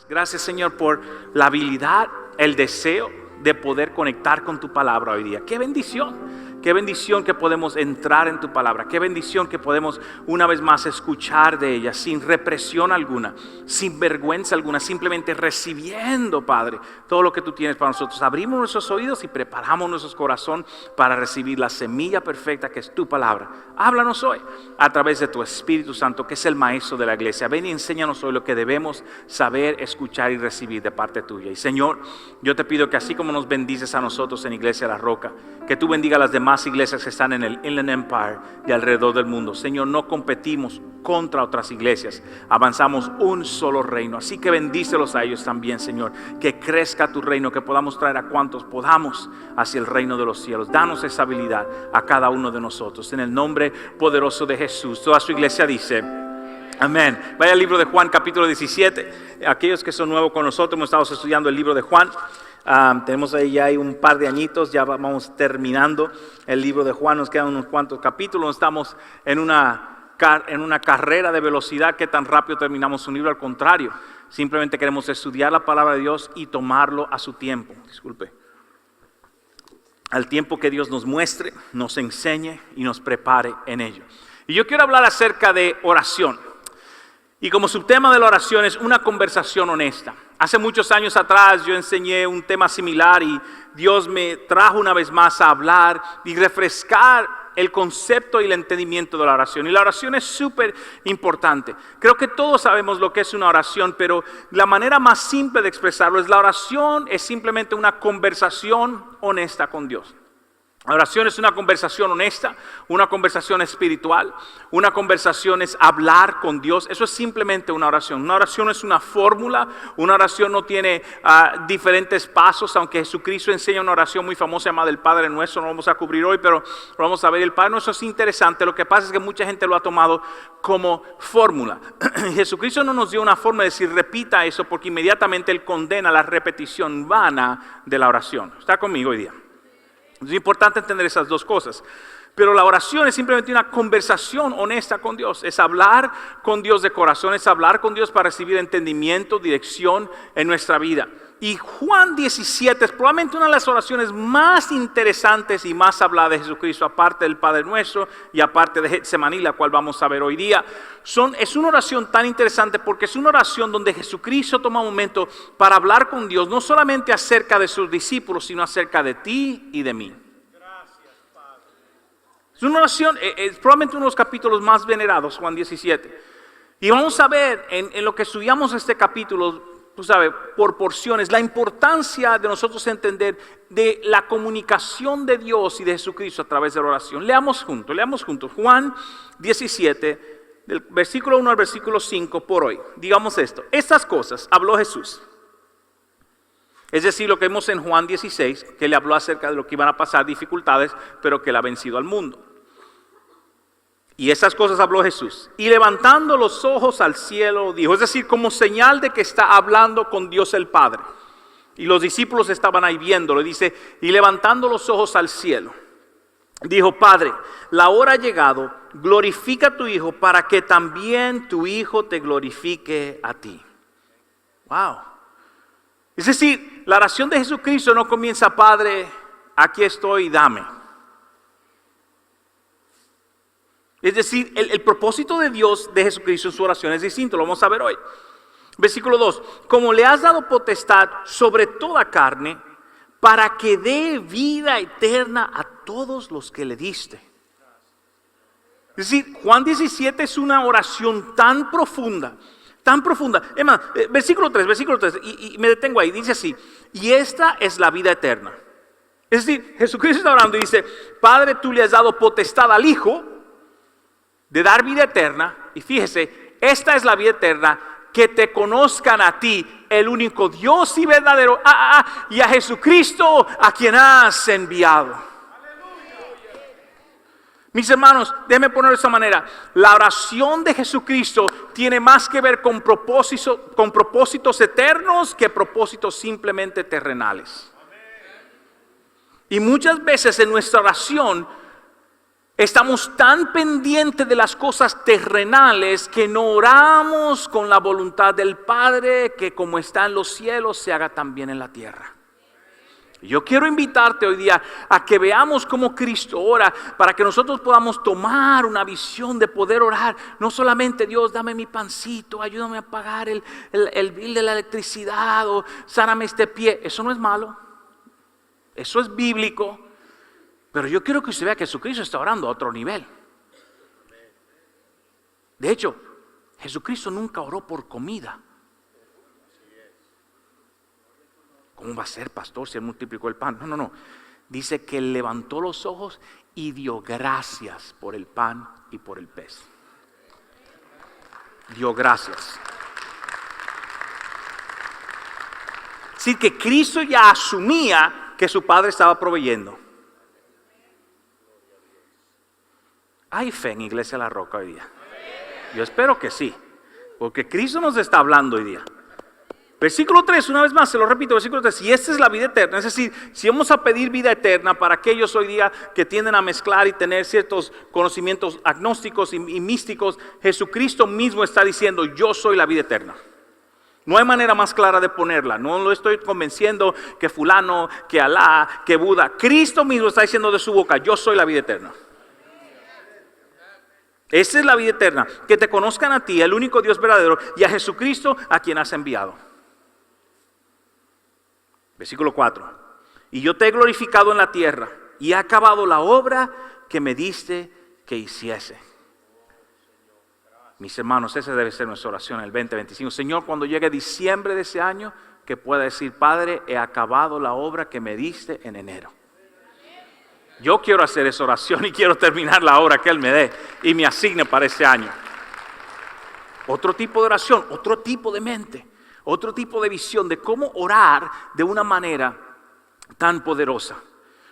Gracias, Señor, por la habilidad, el deseo de poder conectar con tu palabra hoy día. ¡Qué bendición! Qué bendición que podemos entrar en tu palabra. Qué bendición que podemos una vez más escuchar de ella sin represión alguna, sin vergüenza alguna, simplemente recibiendo, Padre, todo lo que tú tienes para nosotros. Abrimos nuestros oídos y preparamos nuestro corazón para recibir la semilla perfecta que es tu palabra. Háblanos hoy a través de tu Espíritu Santo, que es el maestro de la iglesia. Ven y enséñanos hoy lo que debemos saber, escuchar y recibir de parte tuya. Y Señor, yo te pido que así como nos bendices a nosotros en Iglesia La Roca, que tú bendiga a las demás iglesias que están en el Inland Empire y alrededor del mundo. Señor, no competimos contra otras iglesias, avanzamos un solo reino. Así que bendícelos a ellos también, Señor, que crezca tu reino, que podamos traer a cuantos podamos hacia el reino de los cielos. Danos esa habilidad a cada uno de nosotros, en el nombre poderoso de Jesús. Toda su iglesia dice amén. Vaya al libro de Juan, capítulo 17. Aquellos que son nuevos con nosotros, hemos estado estudiando el libro de Juan. Tenemos ahí ya un par de añitos, ya vamos terminando el libro de Juan, nos quedan unos cuantos capítulos. Estamos en una carrera de velocidad que tan rápido terminamos un libro. Al contrario, simplemente queremos estudiar la palabra de Dios y tomarlo a su tiempo. Al tiempo que Dios nos muestre, nos enseñe y nos prepare en ello. Y yo quiero hablar acerca de oración. Y como subtema de la oración es una conversación honesta. Hace muchos años atrás yo enseñé un tema similar y Dios me trajo una vez más a hablar y refrescar el concepto y el entendimiento de la oración. Y la oración es súper importante. Creo que todos sabemos lo que es una oración, pero la manera más simple de expresarlo es: la oración es simplemente una conversación honesta con Dios. La oración es una conversación honesta, una conversación espiritual, una conversación es hablar con Dios. Eso es simplemente una oración. Una oración es una fórmula, una oración no tiene diferentes pasos, aunque Jesucristo enseña una oración muy famosa llamada el Padre Nuestro. No lo vamos a cubrir hoy, pero lo vamos a ver. El Padre Nuestro es interesante. Lo que pasa es que mucha gente lo ha tomado como fórmula. Jesucristo no nos dio una forma de decir repita eso, porque inmediatamente Él condena la repetición vana de la oración. ¿Está conmigo hoy día? Es importante entender esas dos cosas. Pero la oración es simplemente una conversación honesta con Dios. Es hablar con Dios de corazón, es hablar con Dios para recibir entendimiento, dirección en nuestra vida. Y Juan 17 es probablemente una de las oraciones más interesantes y más habladas de Jesucristo, aparte del Padre Nuestro y aparte de Getsemaní, la cual vamos a ver hoy día. Es una oración tan interesante porque es una oración donde Jesucristo toma un momento para hablar con Dios, no solamente acerca de sus discípulos, sino acerca de ti y de mí. Es una oración, es probablemente uno de los capítulos más venerados, Juan 17. Y vamos a ver en lo que estudiamos este capítulo, tú sabes, por porciones, la importancia de nosotros entender de la comunicación de Dios y de Jesucristo a través de la oración. Leamos juntos. Juan 17, del versículo 1 al versículo 5 por hoy. Digamos esto: estas cosas habló Jesús. Es decir, lo que vemos en Juan 16, que le habló acerca de lo que iban a pasar, dificultades, pero que él ha vencido al mundo. Y esas cosas habló Jesús. Y levantando los ojos al cielo dijo, es decir, como señal de que está hablando con Dios el Padre. Y los discípulos estaban ahí viéndolo. Dice, y levantando los ojos al cielo, dijo, Padre, la hora ha llegado, glorifica a tu Hijo para que también tu Hijo te glorifique a ti. Wow. Es decir, la oración de Jesucristo no comienza, Padre, aquí estoy, dame. Es decir, el propósito de Dios, de Jesucristo en su oración es distinto, lo vamos a ver hoy. Versículo 2, como le has dado potestad sobre toda carne, para que dé vida eterna a todos los que le diste. Es decir, Juan 17 es una oración tan profunda. Es más, versículo 3, y me detengo ahí, dice así, y esta es la vida eterna. Es decir, Jesucristo está orando y dice, Padre, tú le has dado potestad al Hijo de dar vida eterna, y fíjese, esta es la vida eterna, que te conozcan a ti, el único Dios y verdadero, y a Jesucristo a quien has enviado. Mis hermanos, déjenme ponerlo de esta manera, la oración de Jesucristo tiene más que ver con propósitos eternos que propósitos simplemente terrenales. Y muchas veces en nuestra oración Estamos tan pendientes de las cosas terrenales que no oramos con la voluntad del Padre, que como está en los cielos se haga también en la tierra. Yo quiero invitarte hoy día a que veamos cómo Cristo ora, para que nosotros podamos tomar una visión de poder orar. No solamente Dios, dame mi pancito, ayúdame a pagar el bill de la electricidad, o sáname este pie. Eso no es malo, eso es bíblico. Pero yo quiero que usted vea que Jesucristo está orando a otro nivel. De hecho, Jesucristo nunca oró por comida. ¿Cómo va a ser, pastor, si Él multiplicó el pan? No. Dice que levantó los ojos y dio gracias por el pan y por el pez. Dio gracias. Así que Cristo ya asumía que su Padre estaba proveyendo. ¿Hay fe en Iglesia La Roca hoy día? Yo espero que sí, porque Cristo nos está hablando hoy día. Versículo 3, una vez más, se lo repito, versículo 3, si esta es la vida eterna, es decir, si vamos a pedir vida eterna para aquellos hoy día que tienden a mezclar y tener ciertos conocimientos agnósticos y místicos, Jesucristo mismo está diciendo, yo soy la vida eterna. No hay manera más clara de ponerla, no lo estoy convenciendo que fulano, que Alá, que Buda. Cristo mismo está diciendo de su boca, yo soy la vida eterna. Esa es la vida eterna, que te conozcan a ti, el único Dios verdadero, y a Jesucristo a quien has enviado. Versículo 4. Y yo te he glorificado en la tierra y he acabado la obra que me diste que hiciese. Mis hermanos, esa debe ser nuestra oración en el 2025. Señor, cuando llegue diciembre de ese año, que pueda decir, Padre, he acabado la obra que me diste en enero. Yo quiero hacer esa oración y quiero terminar la obra que Él me dé y me asigne para ese año. Otro tipo de oración, otro tipo de mente, otro tipo de visión de cómo orar de una manera tan poderosa.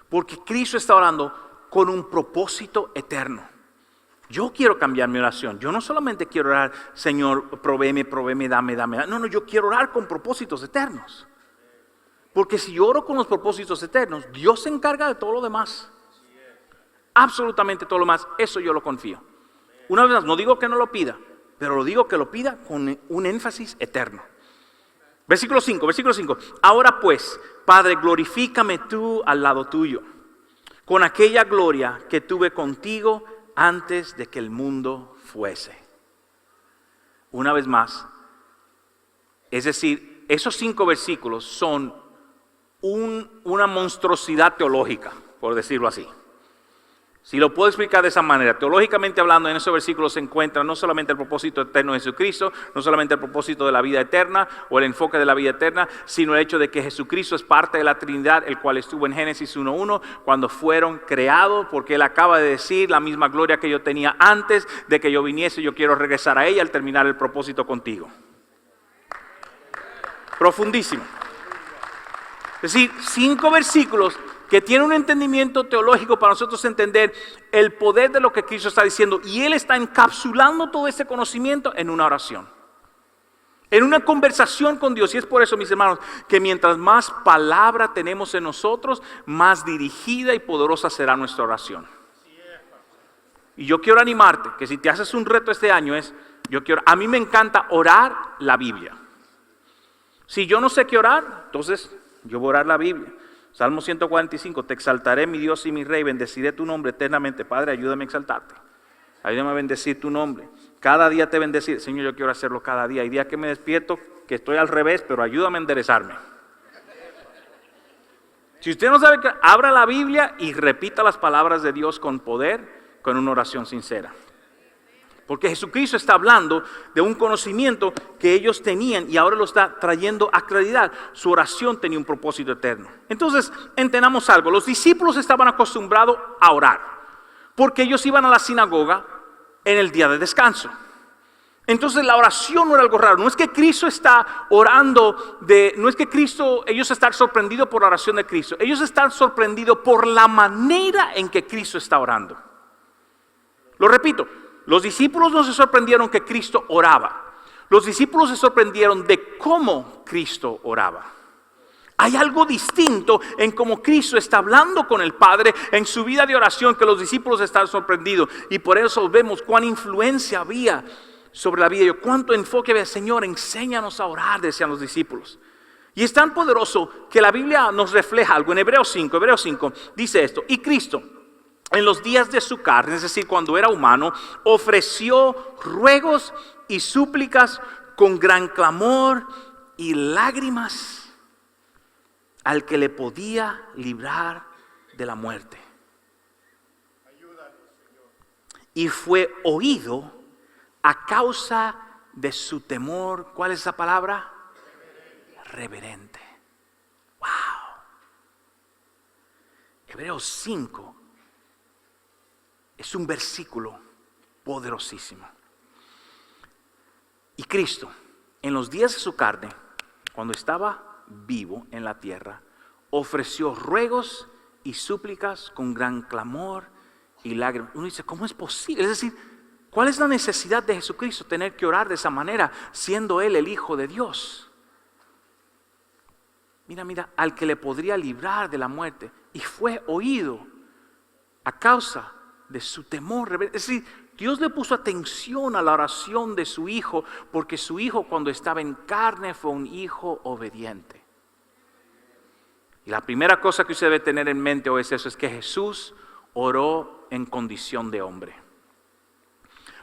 Porque Cristo está orando con un propósito eterno. Yo quiero cambiar mi oración. Yo no solamente quiero orar, Señor, provéeme, dame. No, yo quiero orar con propósitos eternos. Porque si yo oro con los propósitos eternos, Dios se encarga de todo lo demás. Absolutamente todo lo demás, eso yo lo confío. Una vez más, no digo que no lo pida, pero lo digo que lo pida con un énfasis eterno. Versículo 5. Ahora pues, Padre, glorifícame tú al lado tuyo, con aquella gloria que tuve contigo antes de que el mundo fuese. Una vez más, es decir, esos 5 versículos son una monstruosidad teológica, por decirlo así. Si lo puedo explicar de esa manera, teológicamente hablando, en esos versículos se encuentra no solamente el propósito eterno de Jesucristo, no solamente el propósito de la vida eterna o el enfoque de la vida eterna, sino el hecho de que Jesucristo es parte de la Trinidad, el cual estuvo en Génesis 1:1 cuando fueron creados, porque Él acaba de decir la misma gloria que yo tenía antes de que yo viniese, yo quiero regresar a ella al terminar el propósito contigo. Profundísimo. Es decir, 5 versículos que tiene un entendimiento teológico para nosotros entender el poder de lo que Cristo está diciendo. Y Él está encapsulando todo ese conocimiento en una oración, en una conversación con Dios. Y es por eso, mis hermanos, que mientras más palabra tenemos en nosotros, más dirigida y poderosa será nuestra oración. Y yo quiero animarte, que si te haces un reto este año a mí me encanta orar la Biblia. Si yo no sé qué orar, entonces yo voy a orar la Biblia. Salmo 145, te exaltaré mi Dios y mi Rey, bendeciré tu nombre eternamente. Padre, ayúdame a exaltarte, ayúdame a bendecir tu nombre. Cada día te bendeciré. Señor, yo quiero hacerlo cada día. Hay días que me despierto que estoy al revés, pero ayúdame a enderezarme. Si usted no sabe, abra la Biblia y repita las palabras de Dios con poder, con una oración sincera. Porque Jesucristo está hablando de un conocimiento que ellos tenían y ahora lo está trayendo a claridad. Su oración tenía un propósito eterno. Entonces, entendamos algo. Los discípulos estaban acostumbrados a orar, porque ellos iban a la sinagoga en el día de descanso. Entonces, la oración no era algo raro. No es que Cristo está orando, no es que ellos están sorprendidos por la oración de Cristo. Ellos están sorprendidos por la manera en que Cristo está orando. Lo repito. Los discípulos no se sorprendieron que Cristo oraba. Los discípulos se sorprendieron de cómo Cristo oraba. Hay algo distinto en cómo Cristo está hablando con el Padre en su vida de oración, que los discípulos están sorprendidos. Y por eso vemos cuán influencia había sobre la vida. Cuánto enfoque había. Señor, enséñanos a orar, decían los discípulos. Y es tan poderoso que la Biblia nos refleja algo. En Hebreos 5 dice esto: y Cristo, en los días de su carne, es decir, cuando era humano, ofreció ruegos y súplicas con gran clamor y lágrimas al que le podía librar de la muerte. Y fue oído a causa de su temor. ¿Cuál es esa palabra? Reverente. Wow. Hebreos 5 es un versículo poderosísimo. Y Cristo, en los días de su carne, cuando estaba vivo en la tierra, ofreció ruegos y súplicas con gran clamor y lágrimas. Uno dice, ¿cómo es posible? Es decir, ¿cuál es la necesidad de Jesucristo tener que orar de esa manera, siendo Él el Hijo de Dios? Mira, al que le podría librar de la muerte. Y fue oído a causa de su temor. Es decir, Dios le puso atención a la oración de su Hijo, porque su Hijo, cuando estaba en carne, fue un Hijo obediente. Y la primera cosa que usted debe tener en mente hoy es eso, es que Jesús oró en condición de hombre.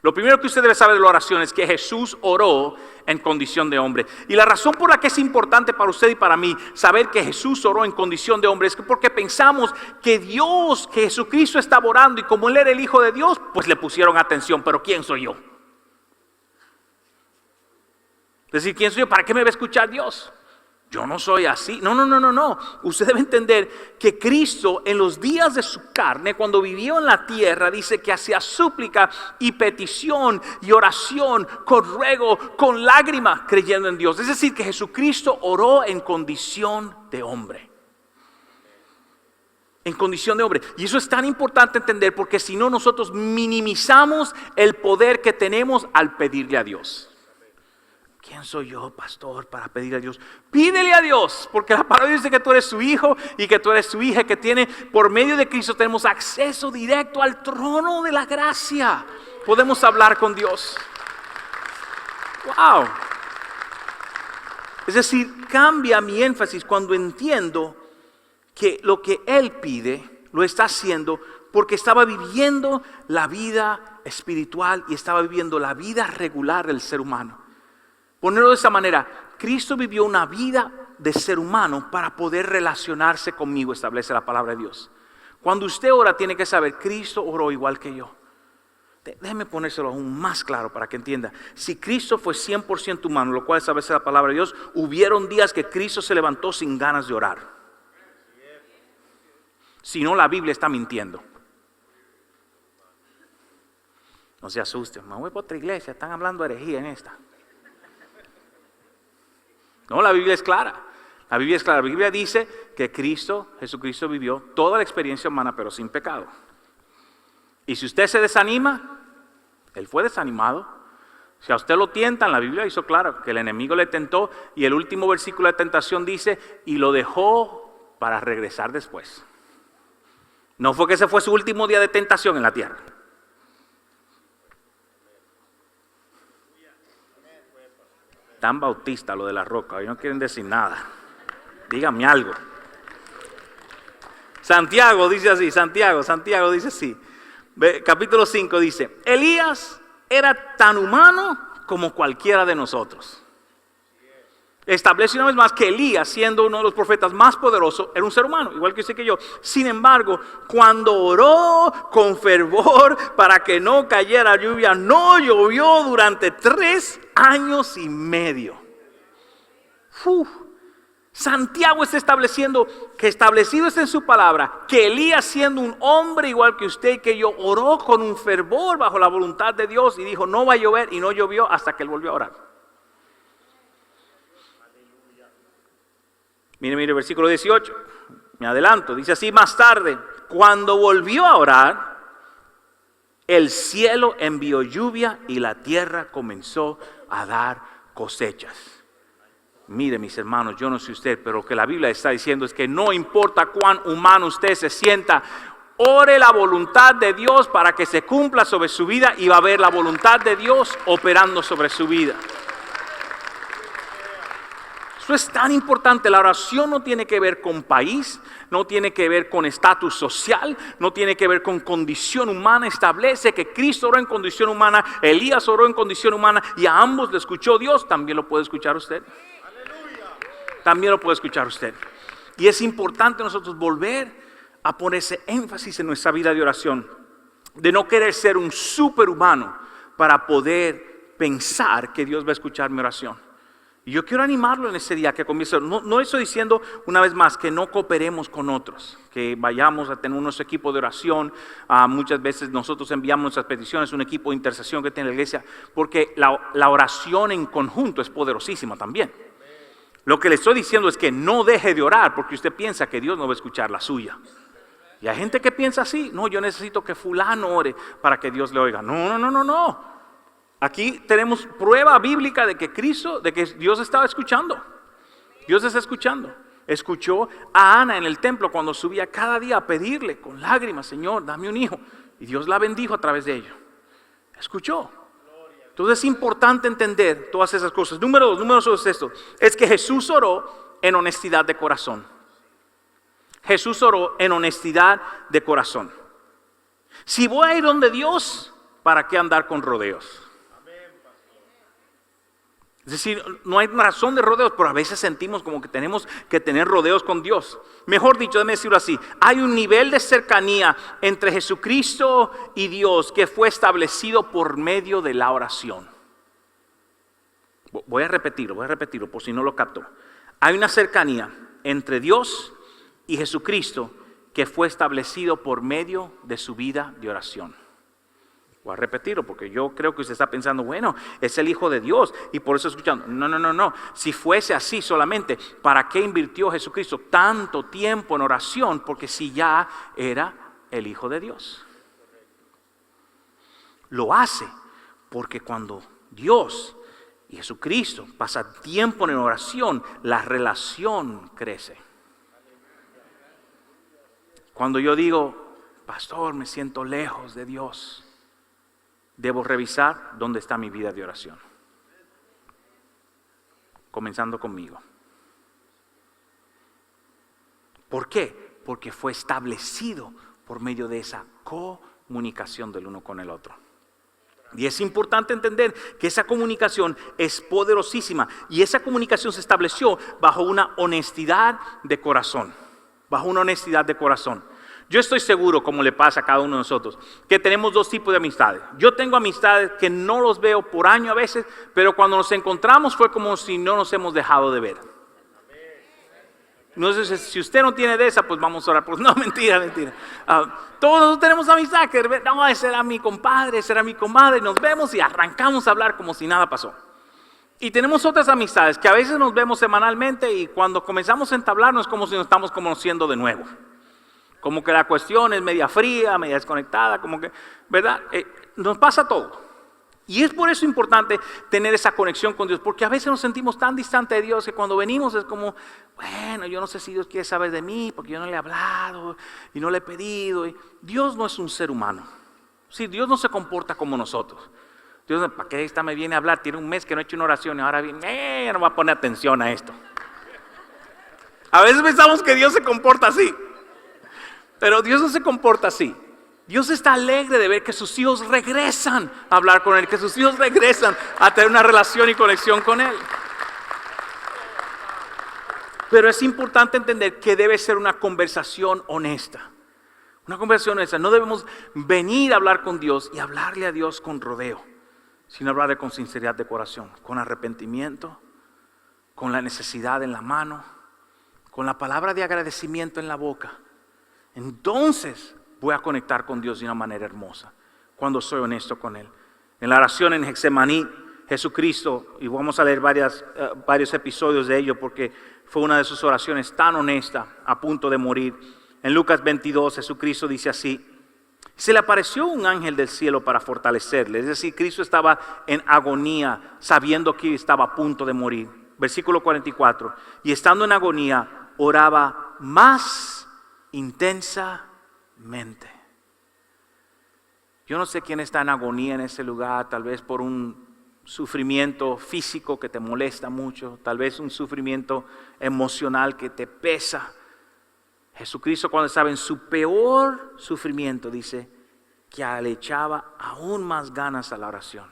Lo primero que usted debe saber de la oración es que Jesús oró en condición de hombre. Y la razón por la que es importante para usted y para mí saber que Jesús oró en condición de hombre es que porque pensamos que Dios, que Jesucristo estaba orando, y como Él era el Hijo de Dios, pues le pusieron atención. Pero ¿quién soy yo? Es decir, ¿quién soy yo? ¿Para qué me va a escuchar Dios? Yo no soy así. No. Usted debe entender que Cristo, en los días de su carne, cuando vivió en la tierra, dice que hacía súplica y petición y oración con ruego, con lágrimas, creyendo en Dios. Es decir, que Jesucristo oró en condición de hombre. En condición de hombre. Y eso es tan importante entender, porque si no, nosotros minimizamos el poder que tenemos al pedirle a Dios. ¿Quién soy yo, pastor, para pedirle a Dios? Pídele a Dios, porque la palabra dice que tú eres su hijo y que tú eres su hija, que tiene, por medio de Cristo tenemos acceso directo al trono de la gracia. Podemos hablar con Dios. Wow. Es decir, cambia mi énfasis cuando entiendo que lo que Él pide lo está haciendo porque estaba viviendo la vida espiritual y estaba viviendo la vida regular del ser humano. Ponerlo de esa manera, Cristo vivió una vida de ser humano para poder relacionarse conmigo, establece la palabra de Dios. Cuando usted ora, tiene que saber, Cristo oró igual que yo. Déjeme ponérselo aún más claro para que entienda. Si Cristo fue 100% humano, lo cual establece la palabra de Dios, hubieron días que Cristo se levantó sin ganas de orar. Si no, la Biblia está mintiendo. No se asusten, me voy por otra iglesia, están hablando herejía en esta. No, la Biblia es clara. La Biblia es clara. La Biblia dice que Jesucristo vivió toda la experiencia humana, pero sin pecado. Y si usted se desanima, Él fue desanimado. Si a usted lo tientan, la Biblia hizo claro que el enemigo le tentó, y el último versículo de tentación dice, y lo dejó para regresar después. No fue que ese fue su último día de tentación en la tierra. Tan bautista lo de la roca, hoy no quieren decir nada. Díganme algo. Santiago dice así, Santiago dice así. Capítulo 5 dice, Elías era tan humano como cualquiera de nosotros. Establece una vez más que Elías, siendo uno de los profetas más poderosos, era un ser humano, igual que usted que yo. Sin embargo, cuando oró con fervor para que no cayera lluvia, no llovió durante 3 años y medio. Santiago está estableciendo que establecido está en su palabra que Elías, siendo un hombre igual que usted y que yo, oró con un fervor bajo la voluntad de Dios y dijo no va a llover, y no llovió hasta que él volvió a orar. Mire, versículo 18, me adelanto, dice así: más tarde, cuando volvió a orar, el cielo envió lluvia y la tierra comenzó a dar cosechas. Mire, mis hermanos, yo no sé usted, pero lo que la Biblia está diciendo es que no importa cuán humano usted se sienta, ore la voluntad de Dios para que se cumpla sobre su vida y va a ver la voluntad de Dios operando sobre su vida. Eso es tan importante. La oración no tiene que ver con país, no tiene que ver con estatus social, no tiene que ver con condición humana. Establece que Cristo oró en condición humana, Elías oró en condición humana y a ambos le escuchó Dios. También lo puede escuchar usted. También lo puede escuchar usted. Y es importante nosotros volver a poner ese énfasis en nuestra vida de oración, de no querer ser un superhumano para poder pensar que Dios va a escuchar mi oración. Y yo quiero animarlo en ese día que comience. No estoy diciendo una vez más que no cooperemos con otros, que vayamos a tener unos equipos de oración. Muchas veces nosotros enviamos nuestras peticiones, un equipo de intercesión que tiene la iglesia, porque la oración en conjunto es poderosísima también. Lo que le estoy diciendo es que no deje de orar porque usted piensa que Dios no va a escuchar la suya. Y hay gente que piensa así: no, yo necesito que fulano ore para que Dios le oiga. No. Aquí tenemos prueba bíblica de que Dios estaba escuchando. Dios está escuchando. Escuchó a Ana en el templo cuando subía cada día a pedirle con lágrimas: Señor, dame un hijo. Y Dios la bendijo a través de ello. Escuchó. Entonces es importante entender todas esas cosas. Número dos es esto: es que Jesús oró en honestidad de corazón. Jesús oró en honestidad de corazón. Si voy a ir donde Dios, ¿para qué andar con rodeos? Es decir, no hay razón de rodeos, pero a veces sentimos como que tenemos que tener rodeos con Dios. Mejor dicho, déjeme decirlo así: hay un nivel de cercanía entre Jesucristo y Dios que fue establecido por medio de la oración. Voy a repetirlo por si no lo captó. Hay una cercanía entre Dios y Jesucristo que fue establecido por medio de su vida de oración. Voy a repetirlo porque yo creo que usted está pensando: bueno, es el Hijo de Dios y por eso escuchando. No. Si fuese así solamente, ¿para qué invirtió Jesucristo tanto tiempo en oración? Porque si ya era el Hijo de Dios. Lo hace porque cuando Dios y Jesucristo pasan tiempo en oración, la relación crece. Cuando yo digo: pastor, me siento lejos de Dios, debo revisar dónde está mi vida de oración. Comenzando conmigo. ¿Por qué? Porque fue establecido por medio de esa comunicación del uno con el otro. Y es importante entender que esa comunicación es poderosísima. Y esa comunicación se estableció bajo una honestidad de corazón. Bajo una honestidad de corazón. Yo estoy seguro, como le pasa a cada uno de nosotros, que tenemos dos tipos de amistades. Yo tengo amistades que no los veo por año a veces, pero cuando nos encontramos fue como si no nos hemos dejado de ver. No sé si usted no tiene de esa, pues vamos a orar. Pues no, mentira. Todos nosotros tenemos amistad que no, ese era mi compadre, ese era mi comadre, y nos vemos y arrancamos a hablar como si nada pasó. Y tenemos otras amistades que a veces nos vemos semanalmente y cuando comenzamos a entablarnos es como si nos estamos conociendo de nuevo. Como que la cuestión es media fría, media desconectada, como que, ¿verdad? Nos pasa todo. Y es por eso importante tener esa conexión con Dios, porque a veces nos sentimos tan distantes de Dios que cuando venimos es como: bueno, yo no sé si Dios quiere saber de mí, porque yo no le he hablado y no le he pedido. Y Dios no es un ser humano. Sí, Dios no se comporta como nosotros. Dios, ¿para qué esta me viene a hablar? Tiene un mes que no he hecho una oración y ahora viene, no va a poner atención a esto. A veces pensamos que Dios se comporta así. Pero Dios no se comporta así. Dios está alegre de ver que sus hijos regresan a hablar con Él, que sus hijos regresan a tener una relación y conexión con Él. Pero es importante entender que debe ser una conversación honesta. Una conversación honesta. No debemos venir a hablar con Dios y hablarle a Dios con rodeo, sino hablarle con sinceridad de corazón, con arrepentimiento, con la necesidad en la mano, con la palabra de agradecimiento en la boca. Entonces voy a conectar con Dios de una manera hermosa, cuando soy honesto con Él. En la oración en Getsemaní, Jesucristo, y vamos a leer varios episodios de ello porque fue una de sus oraciones tan honesta, a punto de morir. En Lucas 22, Jesucristo dice así: se le apareció un ángel del cielo para fortalecerle. Es decir, Cristo estaba en agonía, sabiendo que estaba a punto de morir. versículo 44, y estando en agonía, oraba más intensamente. Yo no sé quién está en agonía en ese lugar, tal vez por un sufrimiento físico que te molesta mucho, tal vez un sufrimiento emocional que te pesa. Jesucristo, cuando estaba en su peor sufrimiento, dice que le echaba aún más ganas a la oración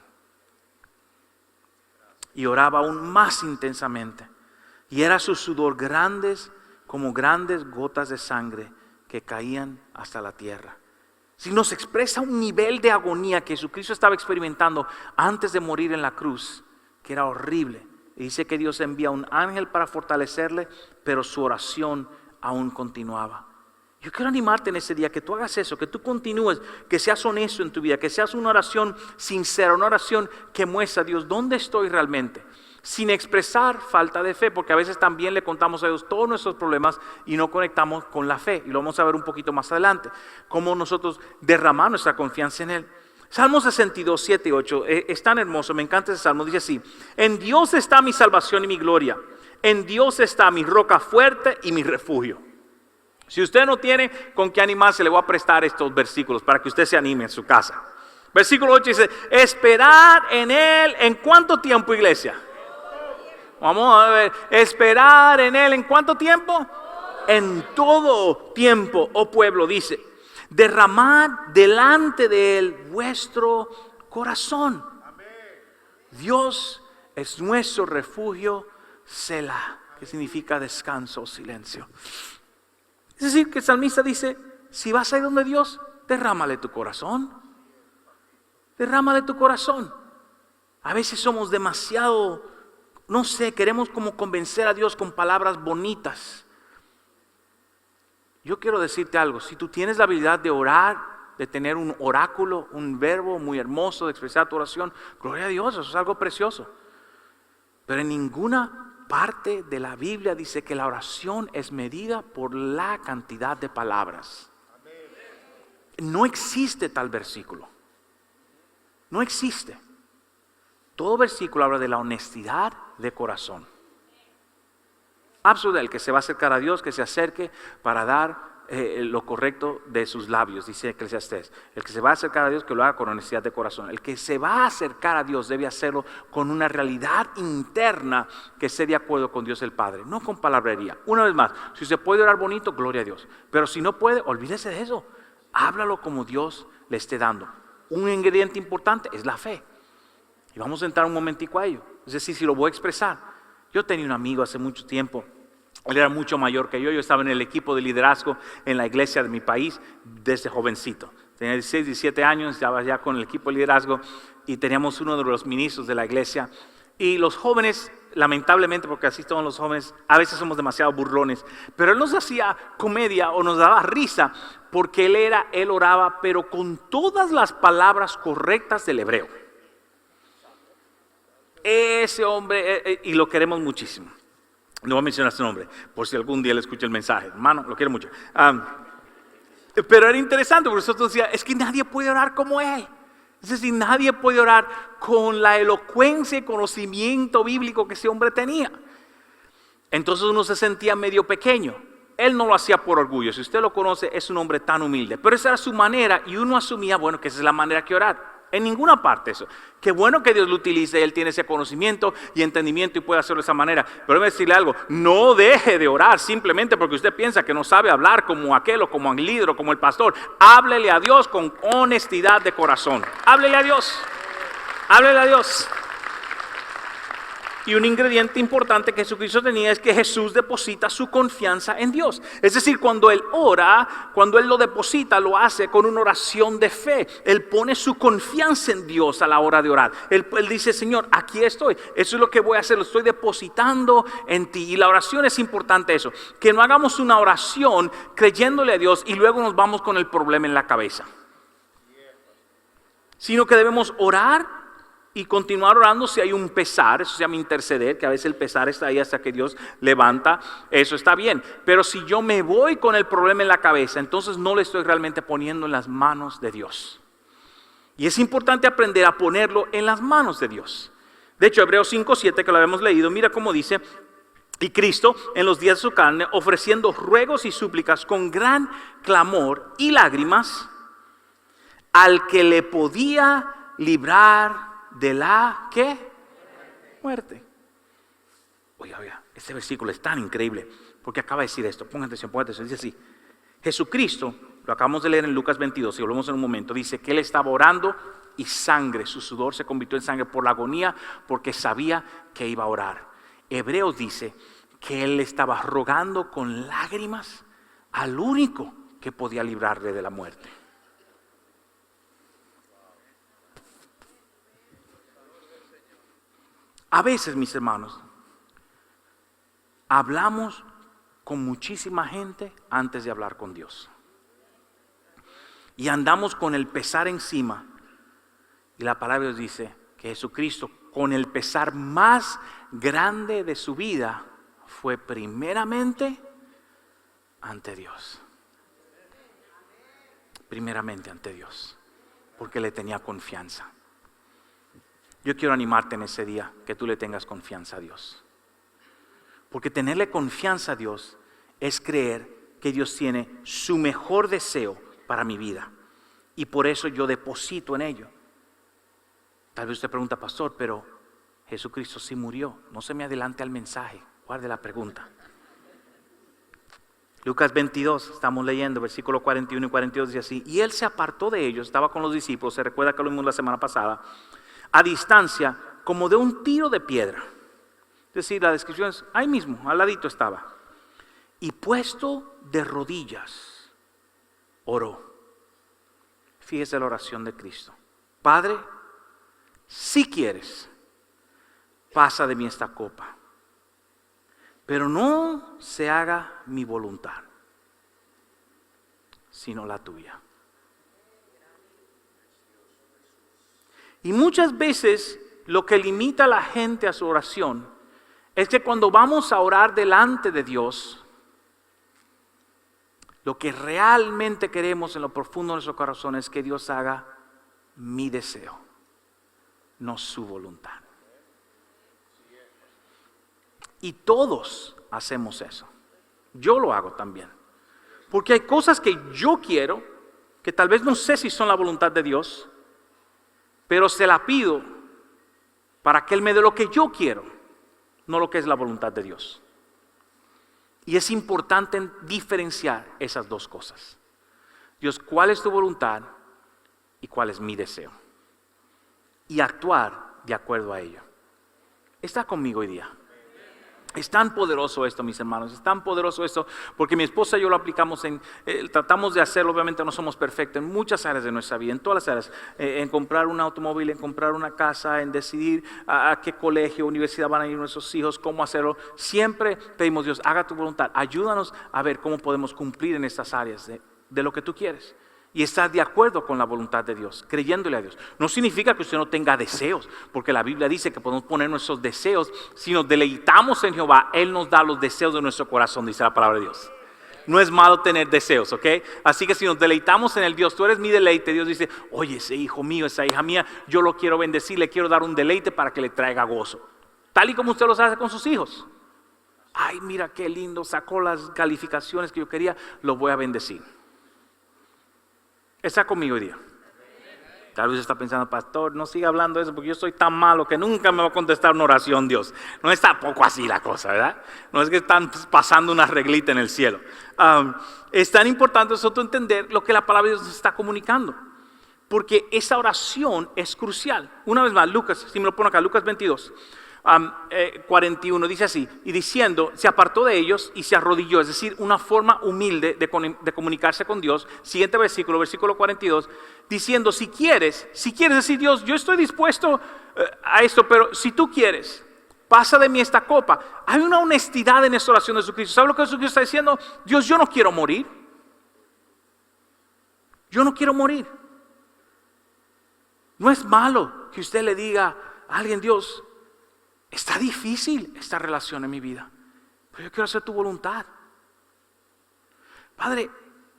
y oraba aún más intensamente, y era su sudor como grandes gotas de sangre que caían hasta la tierra. Si nos expresa un nivel de agonía que Jesucristo estaba experimentando antes de morir en la cruz, que era horrible. Y dice que Dios envía un ángel para fortalecerle, pero su oración aún continuaba. Yo quiero animarte en ese día que tú hagas eso, que tú continúes, que seas honesto en tu vida, que seas una oración sincera, una oración que muestra a Dios dónde estoy realmente, sin expresar falta de fe, porque a veces también le contamos a Dios todos nuestros problemas y no conectamos con la fe, y lo vamos a ver un poquito más adelante, cómo nosotros derramamos nuestra confianza en Él. Salmo 62, 7 y 8, es tan hermoso, me encanta ese salmo, dice así: en Dios está mi salvación y mi gloria, en Dios está mi roca fuerte y mi refugio. Si usted no tiene con qué animarse, le voy a prestar estos versículos para que usted se anime en su casa. Versículo 8 dice: esperad en Él, ¿en cuánto tiempo, iglesia? Vamos a ver, esperar en Él, ¿en cuánto tiempo? En todo tiempo, oh pueblo, dice, derramad delante de Él vuestro corazón. Dios es nuestro refugio, Selah, que significa descanso o silencio. Es decir, que el salmista dice, si vas a ir donde Dios, derrámale tu corazón. Derrámale tu corazón. A veces somos demasiado, no sé, queremos como convencer a Dios con palabras bonitas. Yo quiero decirte algo, si tú tienes la habilidad de orar, de tener un oráculo, un verbo muy hermoso de expresar tu oración, gloria a Dios, eso es algo precioso. Pero en ninguna parte de la Biblia dice que la oración es medida por la cantidad de palabras. No existe tal versículo. No existe. Todo versículo habla de la honestidad de corazón. Absoluto, el que se va a acercar a Dios, que se acerque para dar lo correcto de sus labios, dice Eclesiastés. El que se va a acercar a Dios, que lo haga con honestidad de corazón. El que se va a acercar a Dios debe hacerlo con una realidad interna que esté de acuerdo con Dios el Padre, no con palabrería. Una vez más, si usted puede orar bonito, gloria a Dios. Pero si no puede, olvídese de eso. Háblalo como Dios le esté dando. Un ingrediente importante es la fe. Y vamos a entrar un momentico a ello. Es decir, si lo voy a expresar. Yo tenía un amigo hace mucho tiempo. Él era mucho mayor que yo estaba en el equipo de liderazgo en la iglesia de mi país desde jovencito. Tenía 16, 17 años, estaba ya con el equipo de liderazgo y teníamos uno de los ministros de la iglesia. Y los jóvenes, lamentablemente, porque así son los jóvenes, a veces somos demasiado burlones, pero él nos hacía comedia o nos daba risa porque él oraba, pero con todas las palabras correctas del hebreo. Ese hombre, y lo queremos muchísimo. No voy a mencionar su nombre, por si algún día le escucha el mensaje. Hermano, lo quiero mucho. Pero era interesante, porque nosotros decíamos, es que nadie puede orar como él. Es decir, nadie puede orar con la elocuencia y conocimiento bíblico que ese hombre tenía. Entonces uno se sentía medio pequeño. Él no lo hacía por orgullo. Si usted lo conoce, es un hombre tan humilde. Pero esa era su manera y uno asumía, bueno, que esa es la manera que orar. En ninguna parte eso. Qué bueno que Dios lo utilice, Él tiene ese conocimiento y entendimiento y puede hacerlo de esa manera. Pero déjeme decirle algo, no deje de orar simplemente porque usted piensa que no sabe hablar como aquel o como el líder o como el pastor. Háblele a Dios con honestidad de corazón. Háblele a Dios. Háblele a Dios. Y un ingrediente importante que Jesucristo tenía es que Jesús deposita su confianza en Dios. Es decir, cuando Él ora, cuando Él lo deposita, lo hace con una oración de fe. Él pone su confianza en Dios a la hora de orar. Él dice, Señor, aquí estoy. Eso es lo que voy a hacer, lo estoy depositando en ti. Y la oración es importante eso. Que no hagamos una oración creyéndole a Dios y luego nos vamos con el problema en la cabeza. Sino que debemos orar y continuar orando si hay un pesar, eso se llama interceder, que a veces el pesar está ahí hasta que Dios levanta, eso está bien. Pero si yo me voy con el problema en la cabeza, entonces no le estoy realmente poniendo en las manos de Dios. Y es importante aprender a ponerlo en las manos de Dios. De hecho, Hebreos 5:7, que lo habíamos leído, mira cómo dice: y Cristo, en los días de su carne, ofreciendo ruegos y súplicas con gran clamor y lágrimas, al que le podía librar de la, ¿qué? Muerte. Oiga, este versículo es tan increíble, porque acaba de decir esto. Pongan atención, dice así: Jesucristo, lo acabamos de leer en Lucas 22, y volvemos en un momento, dice que él estaba orando y sangre, su sudor se convirtió en sangre por la agonía, porque sabía que iba a orar. Hebreos dice que él estaba rogando con lágrimas al único que podía librarle de la muerte. A veces, mis hermanos, hablamos con muchísima gente antes de hablar con Dios. Y andamos con el pesar encima. Y la palabra de Dios dice que Jesucristo, con el pesar más grande de su vida, fue primeramente ante Dios. Primeramente ante Dios, porque le tenía confianza. Yo quiero animarte en ese día, que tú le tengas confianza a Dios. Porque tenerle confianza a Dios es creer que Dios tiene su mejor deseo para mi vida. Y por eso yo deposito en ello. Tal vez usted pregunta: pastor, pero Jesucristo sí murió. No se me adelante al mensaje, guarde la pregunta. Lucas 22, estamos leyendo, versículo 41 y 42, dice así: y él se apartó de ellos, estaba con los discípulos, se recuerda que lo vimos la semana pasada, a distancia como de un tiro de piedra. Es decir, la descripción es ahí mismo, al ladito estaba. Y puesto de rodillas, oró. Fíjese la oración de Cristo: Padre, si quieres, pasa de mí esta copa, pero no se haga mi voluntad, sino la tuya. Y muchas veces lo que limita a la gente a su oración es que cuando vamos a orar delante de Dios, lo que realmente queremos en lo profundo de nuestro corazón es que Dios haga mi deseo, no su voluntad. Y todos hacemos eso. Yo lo hago también. Porque hay cosas que yo quiero, que tal vez no sé si son la voluntad de Dios, pero se la pido para que Él me dé lo que yo quiero, no lo que es la voluntad de Dios. Y es importante diferenciar esas dos cosas. Dios, ¿cuál es tu voluntad y cuál es mi deseo? Y actuar de acuerdo a ello. ¿Está conmigo hoy día? Es tan poderoso esto, mis hermanos, es tan poderoso esto, porque mi esposa y yo lo aplicamos tratamos de hacerlo, obviamente no somos perfectos en muchas áreas de nuestra vida, en todas las áreas, en comprar un automóvil, en comprar una casa, en decidir a qué colegio, universidad van a ir nuestros hijos, cómo hacerlo. Siempre pedimos: Dios, haga tu voluntad, ayúdanos a ver cómo podemos cumplir en estas áreas de lo que tú quieres. Y estar de acuerdo con la voluntad de Dios, creyéndole a Dios. No significa que usted no tenga deseos, porque la Biblia dice que podemos poner nuestros deseos. Si nos deleitamos en Jehová, Él nos da los deseos de nuestro corazón, dice la palabra de Dios. No es malo tener deseos, ¿ok? Así que si nos deleitamos en el Dios, tú eres mi deleite, Dios dice: oye, ese hijo mío, esa hija mía, yo lo quiero bendecir, le quiero dar un deleite para que le traiga gozo. Tal y como usted lo hace con sus hijos. Ay, mira qué lindo, sacó las calificaciones que yo quería, lo voy a bendecir. ¿Está conmigo hoy día? Tal vez está pensando: pastor, no siga hablando de eso, porque yo soy tan malo que nunca me va a contestar una oración Dios. No es tampoco así la cosa, ¿verdad? No es que están pasando una reglita en el cielo. Es tan importante nosotros entender lo que la palabra de Dios nos está comunicando, porque esa oración es crucial. Una vez más, Lucas, si me lo pongo acá, Lucas 22. 41 dice así: y diciendo, se apartó de ellos y se arrodilló, es decir, una forma humilde de comunicarse con Dios. Siguiente versículo, versículo 42, diciendo: si quieres decir, Dios, yo estoy dispuesto a esto, pero si tú quieres, pasa de mí esta copa. Hay una honestidad en esta oración de Jesucristo. ¿Sabe lo que Jesucristo está diciendo? Dios, yo no quiero morir. Yo no quiero morir. No es malo que usted le diga a alguien: Dios, está difícil esta relación en mi vida, pero yo quiero hacer tu voluntad. Padre,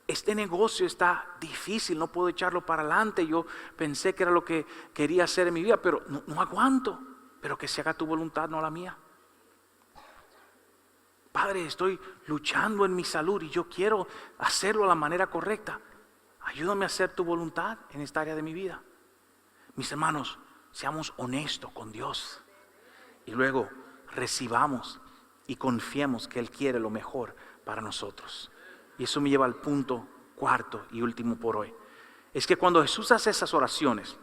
este negocio está difícil, no puedo echarlo para adelante. Yo pensé que era lo que quería hacer en mi vida, pero no aguanto. pero que se haga tu voluntad, no la mía. Padre, estoy luchando en mi salud y yo quiero hacerlo de la manera correcta. Ayúdame a hacer tu voluntad en esta área de mi vida. Mis hermanos, seamos honestos con Dios y luego recibamos y confiemos que Él quiere lo mejor para nosotros. Y eso me lleva al punto cuarto y último por hoy. Es que cuando Jesús hace esas oraciones,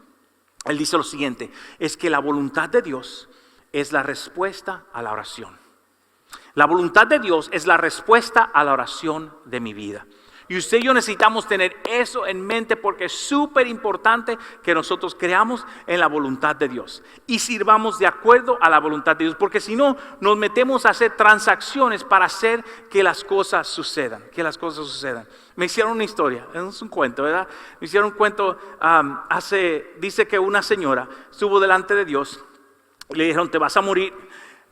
Él dice lo siguiente, es que la voluntad de Dios es la respuesta a la oración. La voluntad de Dios es la respuesta a la oración de mi vida. Y usted y yo necesitamos tener eso en mente porque es súper importante que nosotros creamos en la voluntad de Dios y sirvamos de acuerdo a la voluntad de Dios, porque si no nos metemos a hacer transacciones para hacer que las cosas sucedan, Me hicieron una historia, es un cuento, ¿verdad? Me hicieron un cuento, dice que una señora estuvo delante de Dios y le dijeron, te vas a morir.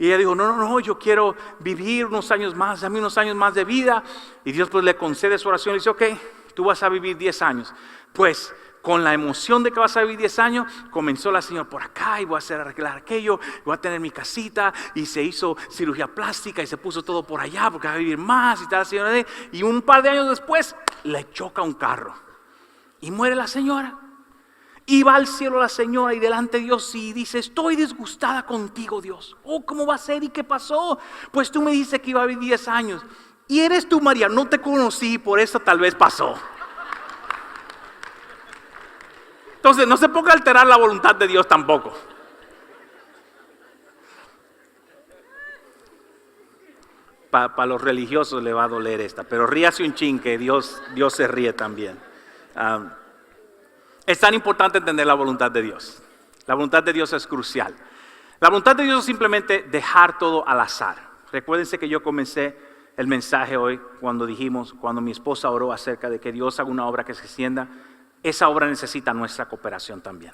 Y ella dijo, no, yo quiero vivir unos años más, dame unos años más de vida. Y Dios pues le concede su oración y dice, ok, tú vas a vivir 10 años. Pues con la emoción de que vas a vivir 10 años, comenzó la señora por acá y voy a hacer arreglar aquello, voy a tener mi casita, y se hizo cirugía plástica y se puso todo por allá porque va a vivir más y tal, señora. Y un par de años después le choca un carro y muere la señora. Y va al cielo la señora y delante de Dios y dice, estoy disgustada contigo, Dios. Oh, ¿cómo va a ser? ¿Y qué pasó? Pues tú me dices que iba a vivir 10 años. Y eres tú, María, no te conocí, por eso tal vez pasó. Entonces, no se ponga a alterar la voluntad de Dios tampoco. Para los religiosos le va a doler esta, pero ríase un chin que Dios se ríe también. Es tan importante entender la voluntad de Dios. La voluntad de Dios es crucial. La voluntad de Dios es simplemente dejar todo al azar. Recuérdense que yo comencé el mensaje hoy cuando mi esposa oró acerca de que Dios haga una obra que se extienda. Esa obra necesita nuestra cooperación también.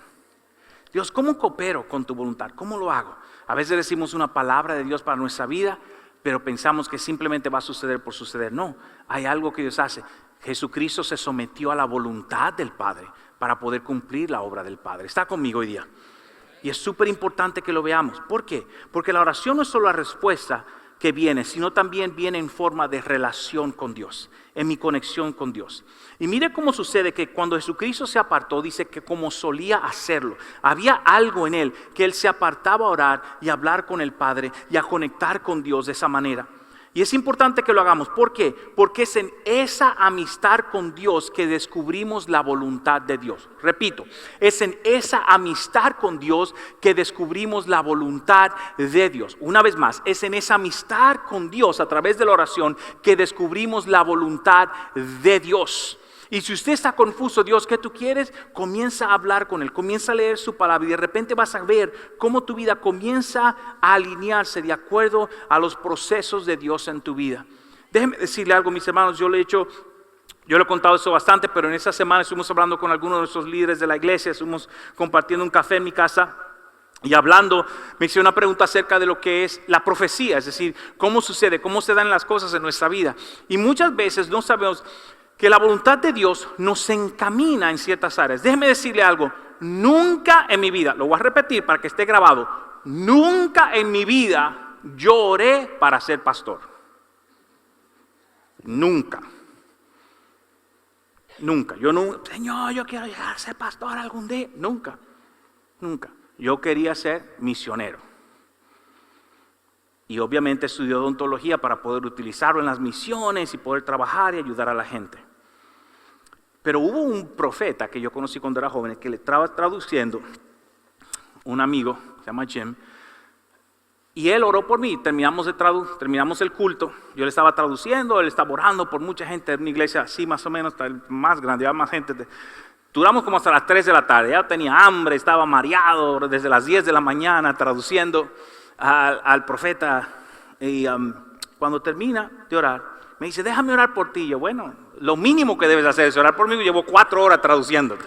Dios, ¿cómo coopero con tu voluntad? ¿Cómo lo hago? A veces decimos una palabra de Dios para nuestra vida, pero pensamos que simplemente va a suceder por suceder. No, hay algo que Dios hace. Jesucristo se sometió a la voluntad del Padre para poder cumplir la obra del Padre. Está conmigo hoy día. Y es súper importante que lo veamos. ¿Por qué? Porque la oración no es solo la respuesta que viene, sino también viene en forma de relación con Dios, en mi conexión con Dios. Y mire cómo sucede que cuando Jesucristo se apartó, dice que como solía hacerlo, había algo en Él, que Él se apartaba a orar y a hablar con el Padre y a conectar con Dios de esa manera. Y es importante que lo hagamos. ¿Por qué? Porque es en esa amistad con Dios que descubrimos la voluntad de Dios. Repito, es en esa amistad con Dios que descubrimos la voluntad de Dios. Una vez más, es en esa amistad con Dios a través de la oración que descubrimos la voluntad de Dios. Y si usted está confuso, Dios, ¿qué tú quieres? Comienza a hablar con Él, comienza a leer su palabra y de repente vas a ver cómo tu vida comienza a alinearse de acuerdo a los procesos de Dios en tu vida. Déjenme decirle algo, mis hermanos, yo le he contado eso bastante, pero en esa semana estuvimos hablando con algunos de nuestros líderes de la iglesia, estuvimos compartiendo un café en mi casa. Y hablando, me hice una pregunta acerca de lo que es la profecía, es decir, cómo sucede, cómo se dan las cosas en nuestra vida. Y muchas veces no sabemos que la voluntad de Dios nos encamina en ciertas áreas. Déjeme decirle algo, nunca en mi vida, lo voy a repetir para que esté grabado, nunca en mi vida yo oré para ser pastor. Nunca. Señor, yo quiero llegar a ser pastor algún día. Nunca. Yo quería ser misionero. Y obviamente estudié odontología para poder utilizarlo en las misiones y poder trabajar y ayudar a la gente. Pero hubo un profeta que yo conocí cuando era joven que le estaba traduciendo, un amigo, se llama Jim, y él oró por mí. Terminamos el culto, yo le estaba traduciendo, él estaba orando por mucha gente en una iglesia así más o menos, más grande, más gente. Duramos como hasta las 3 de la tarde, ya tenía hambre, estaba mareado desde las 10 de la mañana traduciendo al profeta. Y cuando termina de orar, me dice, déjame orar por ti. Yo, bueno, lo mínimo que debes hacer es orar por mí. Llevo 4 horas traduciendo.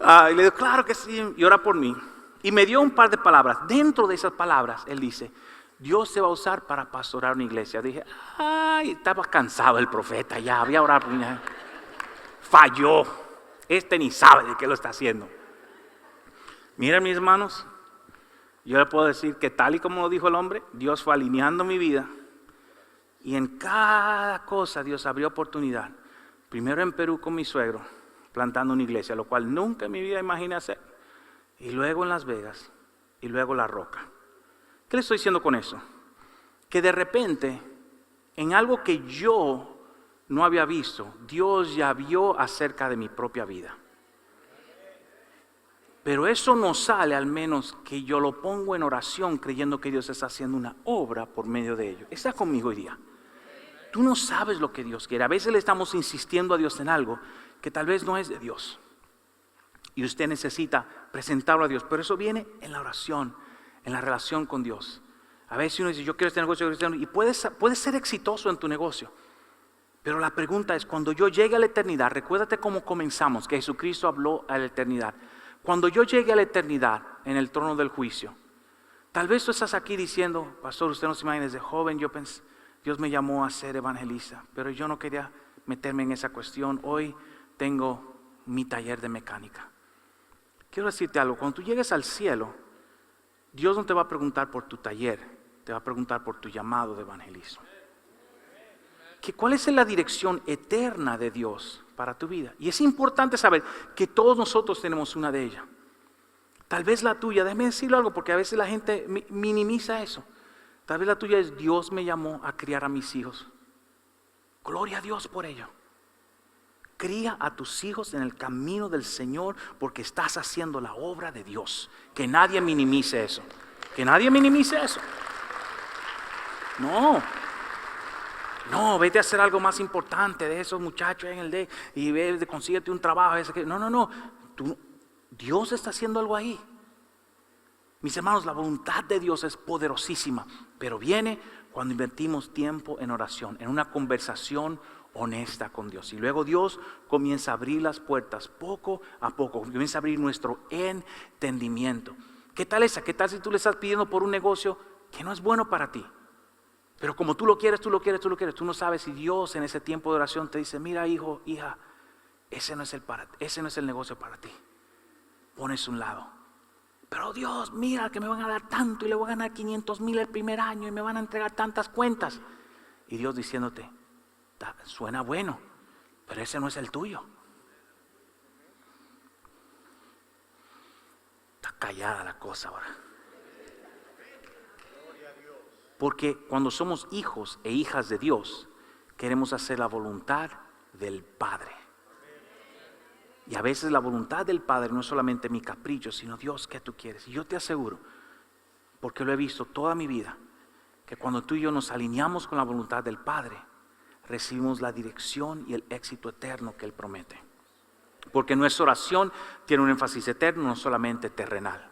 Y le digo, claro que sí, y ora por mí. Y me dio un par de palabras. Dentro de esas palabras, él dice, Dios se va a usar para pastorar una iglesia. Dije, estaba cansado el profeta, ya había orado por mí. Falló. Ni sabe de qué lo está haciendo. Miren mis hermanos, yo le puedo decir que tal y como lo dijo el hombre, Dios fue alineando mi vida. Y en cada cosa Dios abrió oportunidad. Primero en Perú con mi suegro, plantando una iglesia, lo cual nunca en mi vida imaginé hacer. Y luego en Las Vegas, y luego La Roca. ¿Qué le estoy diciendo con eso? Que de repente, en algo que yo no había visto, Dios ya vio acerca de mi propia vida. Pero eso no sale al menos que yo lo pongo en oración creyendo que Dios está haciendo una obra por medio de ello. Está conmigo hoy día. Tú no sabes lo que Dios quiere. A veces le estamos insistiendo a Dios en algo que tal vez no es de Dios. Y usted necesita presentarlo a Dios. Pero eso viene en la oración, en la relación con Dios. A veces uno dice, yo quiero este negocio, y puedes ser exitoso en tu negocio. Pero la pregunta es, cuando yo llegue a la eternidad, recuérdate cómo comenzamos, que Jesucristo habló a la eternidad. Cuando yo llegue a la eternidad, en el trono del juicio, tal vez tú estás aquí diciendo, pastor, usted no se imagina, desde joven yo pensé, Dios me llamó a ser evangelista, pero yo no quería meterme en esa cuestión. Hoy tengo mi taller de mecánica. Quiero decirte algo, cuando tú llegues al cielo, Dios no te va a preguntar por tu taller, te va a preguntar por tu llamado de evangelismo. ¿Cuál es la dirección eterna de Dios para tu vida? Y es importante saber que todos nosotros tenemos una de ellas. Tal vez la tuya, déjame decirle algo porque a veces la gente minimiza eso. Tal vez la tuya es, Dios me llamó a criar a mis hijos. Gloria a Dios por ello. Cría a tus hijos en el camino del Señor porque estás haciendo la obra de Dios. Que nadie minimice eso. Que nadie minimice eso. No, vete a hacer algo más importante de esos muchachos en el de y ve, consíguete un trabajo. No. Dios está haciendo algo ahí. Mis hermanos, la voluntad de Dios es poderosísima, pero viene cuando invertimos tiempo en oración, en una conversación honesta con Dios. Y luego Dios comienza a abrir las puertas poco a poco, comienza a abrir nuestro entendimiento. ¿Qué tal esa? ¿Qué tal si tú le estás pidiendo por un negocio que no es bueno para ti? Pero como tú lo quieres, tú no sabes si Dios en ese tiempo de oración te dice, mira hijo, hija, ese no es el negocio para ti. Pones un lado. Pero Dios, mira que me van a dar tanto y le voy a ganar 500,000 el primer año y me van a entregar tantas cuentas. Y Dios diciéndote, suena bueno, pero ese no es el tuyo. Está callada la cosa ahora. Porque cuando somos hijos e hijas de Dios, queremos hacer la voluntad del Padre. Y a veces la voluntad del Padre no es solamente mi capricho, sino Dios, ¿qué tú quieres? Y yo te aseguro, porque lo he visto toda mi vida, que cuando tú y yo nos alineamos con la voluntad del Padre, recibimos la dirección y el éxito eterno que Él promete. Porque nuestra oración tiene un énfasis eterno, no solamente terrenal.